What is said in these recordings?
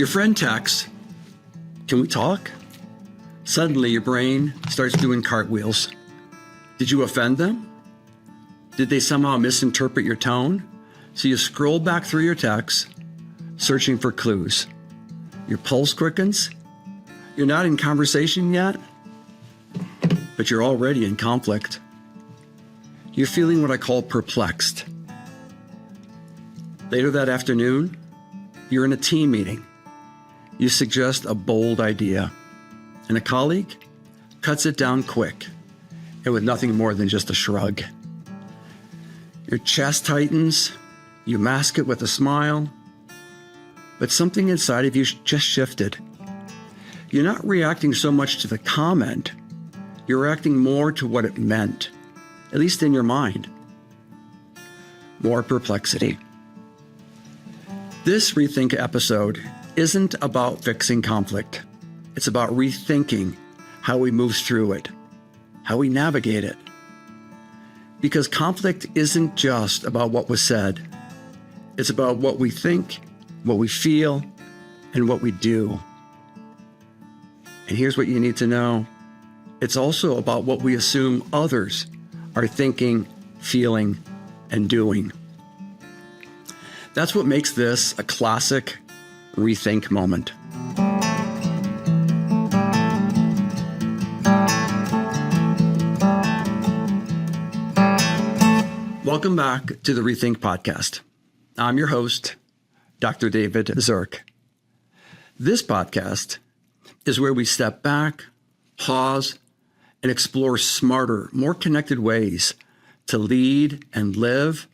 Your friend texts, "Can we talk?" Suddenly your brain starts doing cartwheels. Did you offend them? Did they somehow misinterpret your tone? So you scroll back through your texts, searching for clues. Your pulse quickens. You're not in conversation yet, but you're already in conflict. You're feeling what I call perplexed. Later that afternoon, you're in a team meeting. You suggest a bold idea, and a colleague cuts it down quick and with nothing more than just a shrug. Your chest tightens, you mask it with a smile, but something inside of you just shifted. You're not reacting so much to the comment, you're reacting more to what it meant, at least in your mind. More perplexity. This Rethink episode isn't about fixing conflict. It's about rethinking how we move through it, how we navigate it. Because conflict isn't just about what was said. It's about what we think, what we feel, and what we do. And here's what you need to know. It's also about what we assume others are thinking, feeling, and doing. That's what makes this a classic Rethink moment. Welcome back to the Rethink podcast. I'm your host, Dr. David Zierk. This podcast is where we step back, pause, and explore smarter, more connected ways to lead and live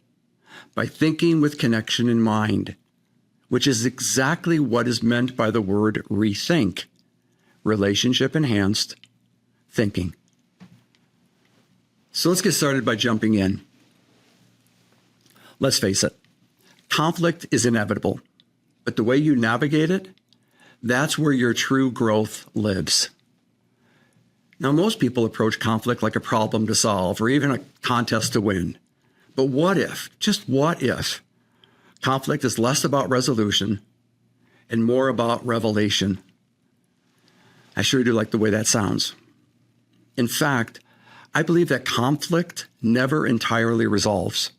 by thinking with connection in mind, which is exactly what is meant by the word rethink, relationship-enhanced thinking. So let's get started by jumping in. Let's face it, conflict is inevitable, but the way you navigate it, that's where your true growth lives. Now, most people approach conflict like a problem to solve or even a contest to win. But what if, just what if, conflict is less about resolution and more about revelation? I sure do like the way that sounds. In fact, I believe that conflict never entirely resolves.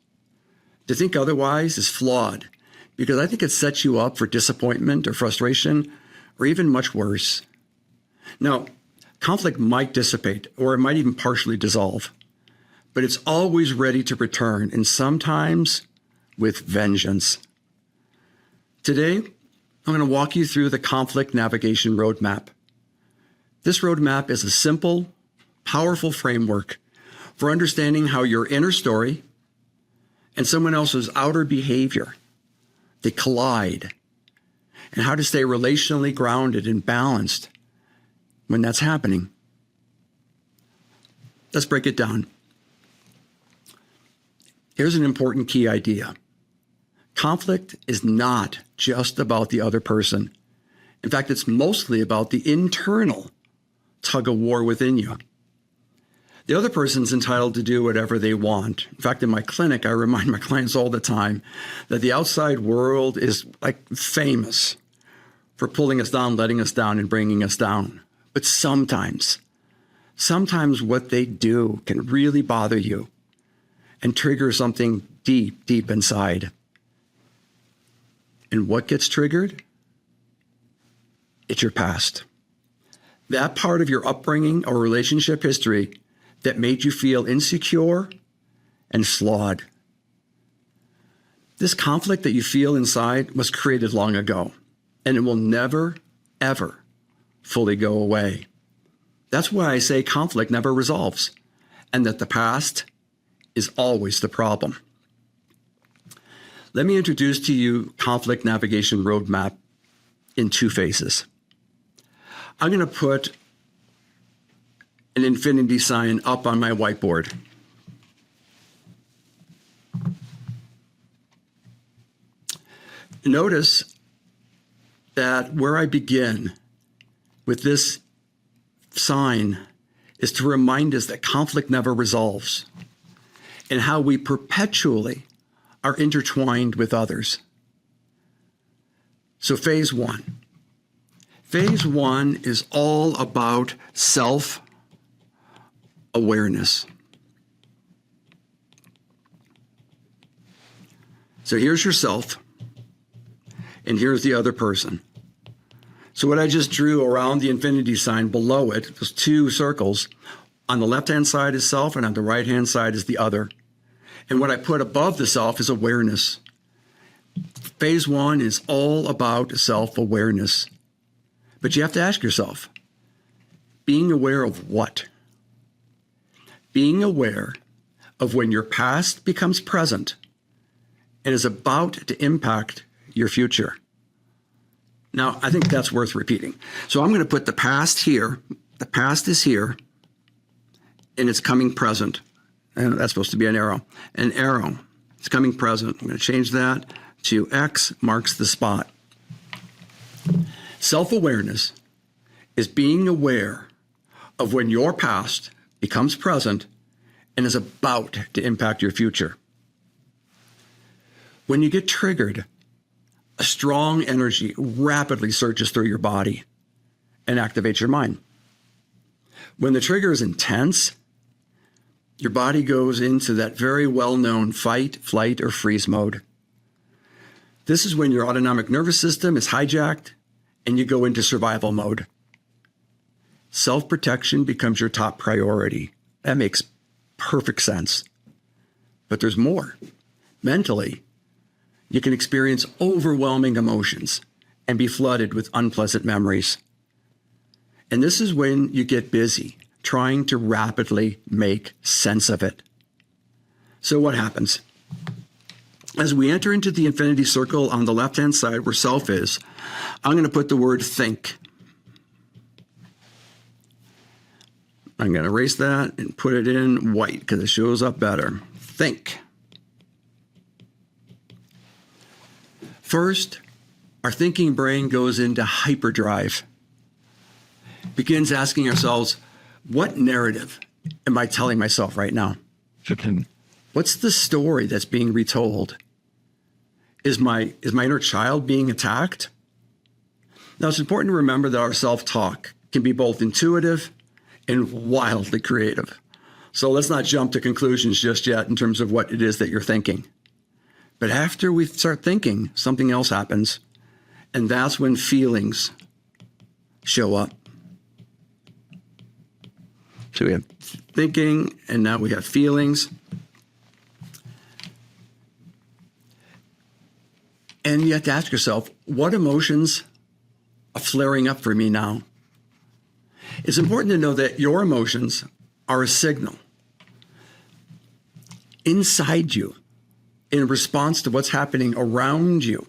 To think otherwise is flawed because I think it sets you up for disappointment or frustration or even much worse. Now, conflict might dissipate or it might even partially dissolve, but it's always ready to return, and sometimes with vengeance. Today, I'm going to walk you through the conflict navigation roadmap. This roadmap is a simple, powerful framework for understanding how your inner story and someone else's outer behavior, they collide, and how to stay relationally grounded and balanced when that's happening. Let's break it down. Here's an important key idea. Conflict is not just about the other person. In fact, it's mostly about the internal tug-of-war within you. The other person's entitled to do whatever they want. In fact, in my clinic, I remind my clients all the time that the outside world is famous for pulling us down, letting us down, and bringing us down. But sometimes what they do can really bother you and trigger something deep, deep inside. And what gets triggered? It's your past. That part of your upbringing or relationship history that made you feel insecure and flawed. This conflict that you feel inside was created long ago, and it will never, ever fully go away. That's why I say conflict never resolves, and that the past is always the problem. Let me introduce to you conflict navigation roadmap in two phases. I'm going to put an infinity sign up on my whiteboard. Notice that where I begin with this sign is to remind us that conflict never resolves and how we perpetually are intertwined with others. So phase one, Phase one is all about self-awareness. So here's yourself, and here's the other person. So what I just drew around the infinity sign below it, those two circles, on the left-hand side is self, and on the right-hand side is the other. And what I put above the self is awareness. Phase one is all about self-awareness. But you have to ask yourself, being aware of what? Being aware of when your past becomes present and is about to impact your future. Now, I think that's worth repeating. So I'm going to put the past here. The past is here, and it's coming present. And that's supposed to be an arrow. An arrow. It's coming present. I'm going to change that to X marks the spot. Self-awareness is being aware of when your past becomes present and is about to impact your future. When you get triggered, a strong energy rapidly surges through your body and activates your mind. When the trigger is intense, your body goes into that very well-known fight, flight, or freeze mode. This is when your autonomic nervous system is hijacked and you go into survival mode. Self-protection becomes your top priority. That makes perfect sense. But there's more. Mentally, you can experience overwhelming emotions and be flooded with unpleasant memories. And this is when you get busy trying to rapidly make sense of it. So what happens? As we enter into the infinity circle on the left-hand side where self is, I'm going to put the word think. I'm going to erase that and put it in white because it shows up better. Think. First, our thinking brain goes into hyperdrive. Begins asking ourselves, what narrative am I telling myself right now? What's the story that's being retold? Is my inner child being attacked? Now, it's important to remember that our self-talk can be both intuitive and wildly creative. So let's not jump to conclusions just yet in terms of what it is that you're thinking. But after we start thinking, something else happens, and that's when feelings show up. So we have thinking, and now we have feelings. And you have to ask yourself, what emotions are flaring up for me now? It's important to know that your emotions are a signal inside you in response to what's happening around you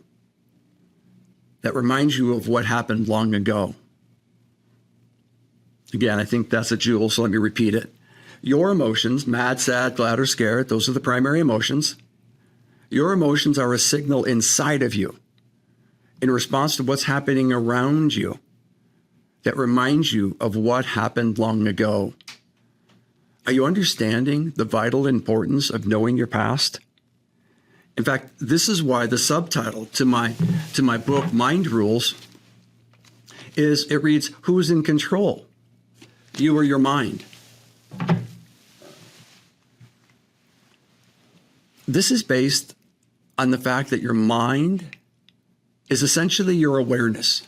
that reminds you of what happened long ago. Again, I think that's a jewel, so let me repeat it. Your emotions, mad, sad, glad, or scared, those are the primary emotions. Your emotions are a signal inside of you in response to what's happening around you that reminds you of what happened long ago. Are you understanding the vital importance of knowing your past? In fact, this is why the subtitle to my book, Mind Rules, is, it reads, Who's in control? You or your mind? This is based on the fact that your mind is essentially your awareness,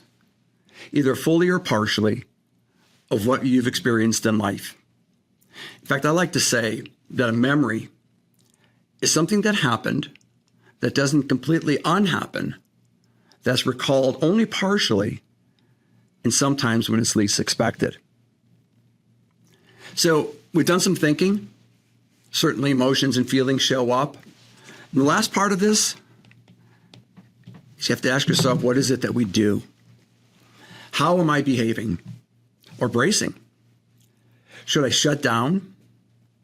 either fully or partially, of what you've experienced in life. In fact, I like to say that a memory is something that happened that doesn't completely unhappen, that's recalled only partially, and sometimes when it's least expected. So we've done some thinking. Certainly emotions and feelings show up. And the last part of this is you have to ask yourself, what is it that we do? How am I behaving or bracing? Should I shut down?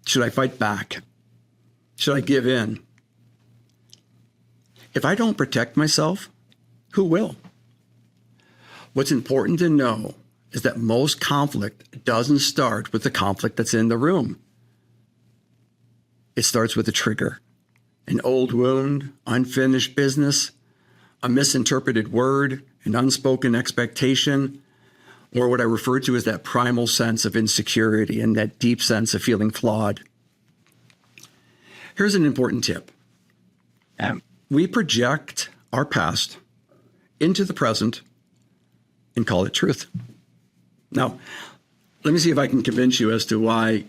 Should I fight back? Should I give in? If I don't protect myself, who will? What's important to know is that most conflict doesn't start with the conflict that's in the room. It starts with a trigger, an old wound, unfinished business, a misinterpreted word, an unspoken expectation, or what I refer to as that primal sense of insecurity and that deep sense of feeling flawed. Here's an important tip. We project our past into the present and call it truth. Now, let me see if I can convince you as to why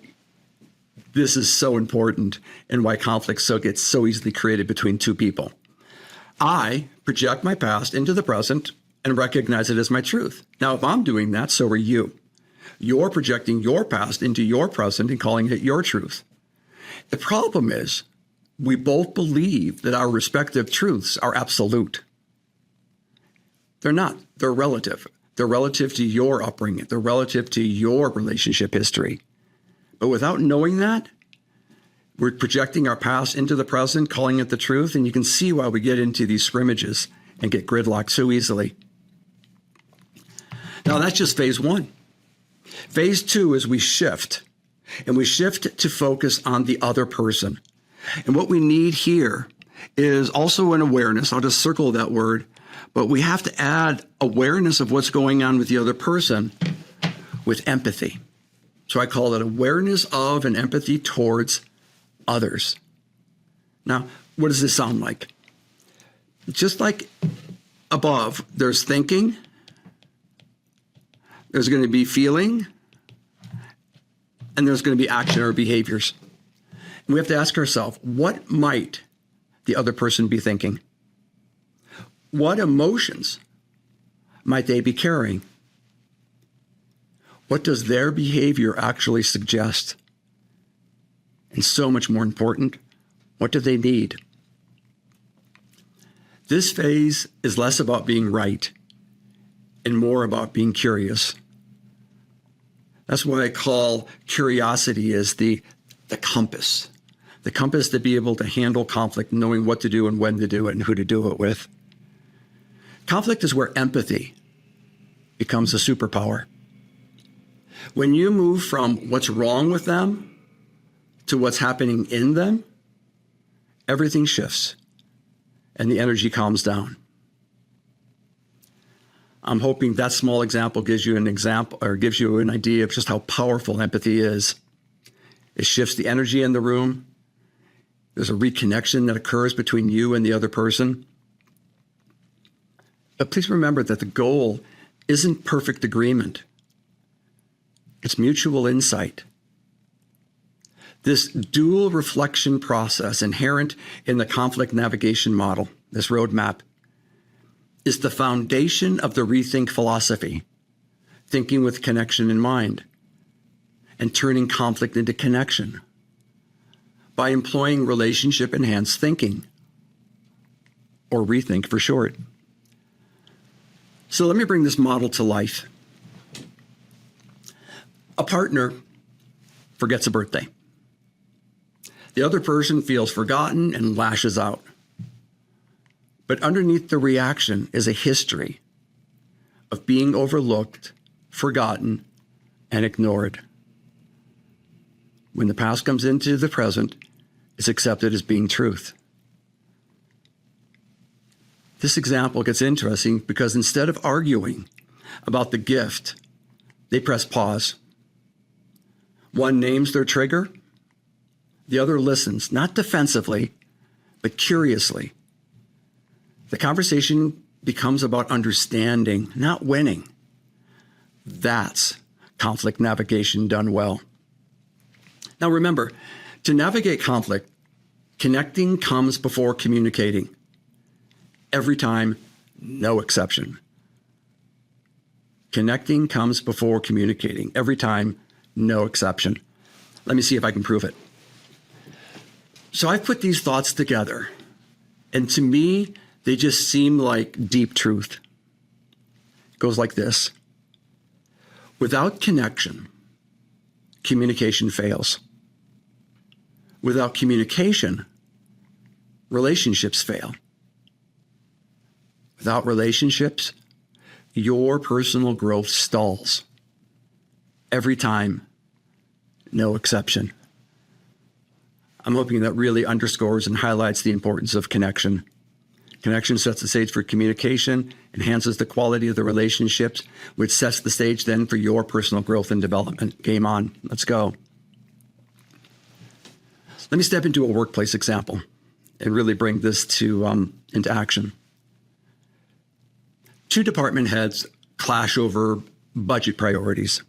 this is so important and why conflict gets so easily created between two people. I project my past into the present and recognize it as my truth. Now, if I'm doing that, so are you. You're projecting your past into your present and calling it your truth. The problem is we both believe that our respective truths are absolute. They're not. They're relative. They're relative to your upbringing. They're relative to your relationship history. But without knowing that, we're projecting our past into the present, calling it the truth, and you can see why we get into these scrimmages and get gridlocked so easily. Now, that's just phase one. Phase two is we shift, and we shift to focus on the other person. And what we need here is also an awareness. I'll just circle that word, but we have to add awareness of what's going on with the other person with empathy. So I call it awareness of and empathy towards others. Now, what does this sound like? Just like above, there's thinking, there's going to be feeling, and there's going to be action or behaviors. And we have to ask ourselves, what might the other person be thinking? What emotions might they be carrying? What does their behavior actually suggest? And so much more important, what do they need? This phase is less about being right and more about being curious. That's what I call curiosity is the compass. The compass to be able to handle conflict, knowing what to do and when to do it and who to do it with. Conflict is where empathy becomes a superpower. When you move from what's wrong with them to what's happening in them, everything shifts and the energy calms down. I'm hoping that small example gives you an example or gives you an idea of just how powerful empathy is. It shifts the energy in the room. There's a reconnection that occurs between you and the other person. But please remember that the goal isn't perfect agreement. It's mutual insight. This dual reflection process inherent in the conflict navigation model, this roadmap, is the foundation of the rethink philosophy, thinking with connection in mind, and turning conflict into connection by employing relationship-enhanced thinking, or rethink for short. So let me bring this model to life. A partner forgets a birthday. The other person feels forgotten and lashes out. But underneath the reaction is a history of being overlooked, forgotten, and ignored. When the past comes into the present, it's accepted as being truth. This example gets interesting because instead of arguing about the gift, they press pause. One names their trigger, the other listens, not defensively, but curiously. The conversation becomes about understanding, not winning. That's conflict navigation done well. Now remember, to navigate conflict, connecting comes before communicating. Every time, no exception. Connecting comes before communicating. Every time, no exception. Let me see if I can prove it. So I've put these thoughts together, and to me, they just seem like deep truth. It goes like this. Without connection, communication fails. Without communication, relationships fail. Without relationships, your personal growth stalls. Every time, no exception. I'm hoping that really underscores and highlights the importance of connection. Connection sets the stage for communication, enhances the quality of the relationships, which sets the stage then for your personal growth and development. Game on. Let's go. Let me step into a workplace example and really bring this into action. Two department heads clash over budget priorities.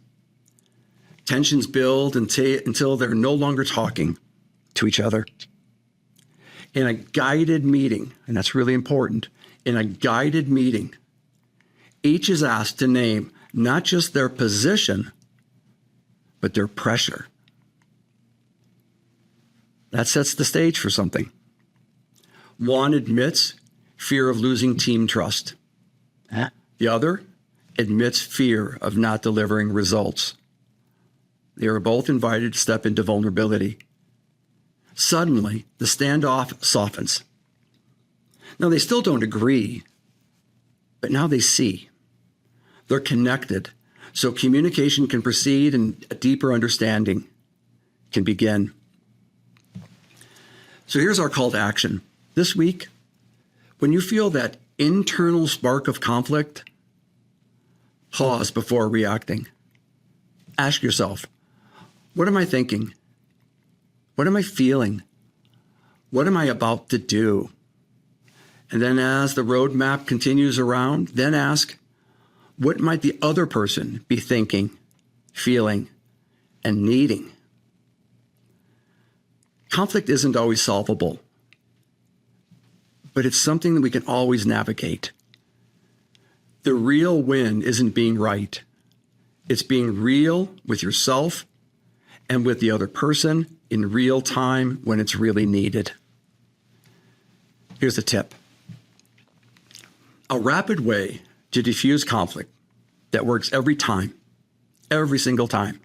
Tensions build until they're no longer talking to each other. In a guided meeting, and that's really important, in a guided meeting, each is asked to name not just their position, but their pressure. That sets the stage for something. One admits fear of losing team trust. The other admits fear of not delivering results. They are both invited to step into vulnerability. Suddenly, the standoff softens. Now, they still don't agree, but now they see. They're connected, so communication can proceed and a deeper understanding can begin. So here's our call to action. This week, when you feel that internal spark of conflict, pause before reacting. Ask yourself, what am I thinking? What am I feeling? What am I about to do? And then as the roadmap continues around, then ask, what might the other person be thinking, feeling, and needing? Conflict isn't always solvable, but it's something that we can always navigate. The real win isn't being right. It's being real with yourself and with the other person in real time when it's really needed. Here's a tip. A rapid way to diffuse conflict that works every time, every single time,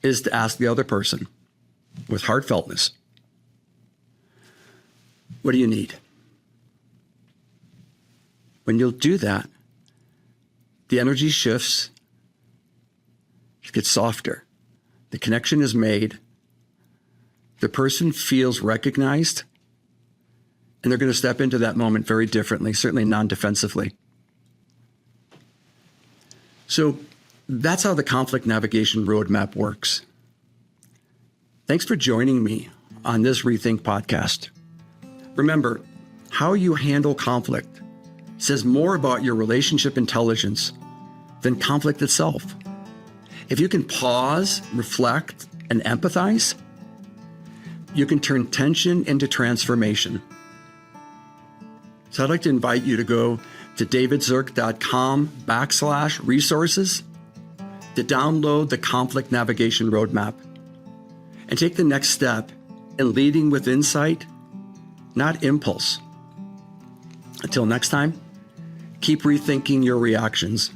is to ask the other person with heartfeltness, what do you need? When you'll do that, the energy shifts, it gets softer, the connection is made, the person feels recognized, and they're going to step into that moment very differently, certainly non-defensively. So that's how the conflict navigation roadmap works. Thanks for joining me on this Rethink podcast. Remember, how you handle conflict says more about your relationship intelligence than conflict itself. If you can pause, reflect, and empathize, you can turn tension into transformation. So I'd like to invite you to go to davidzierk.com/resources to download the conflict navigation roadmap and take the next step in leading with insight, not impulse. Until next time, keep rethinking your reactions,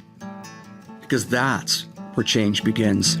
because that's where change begins.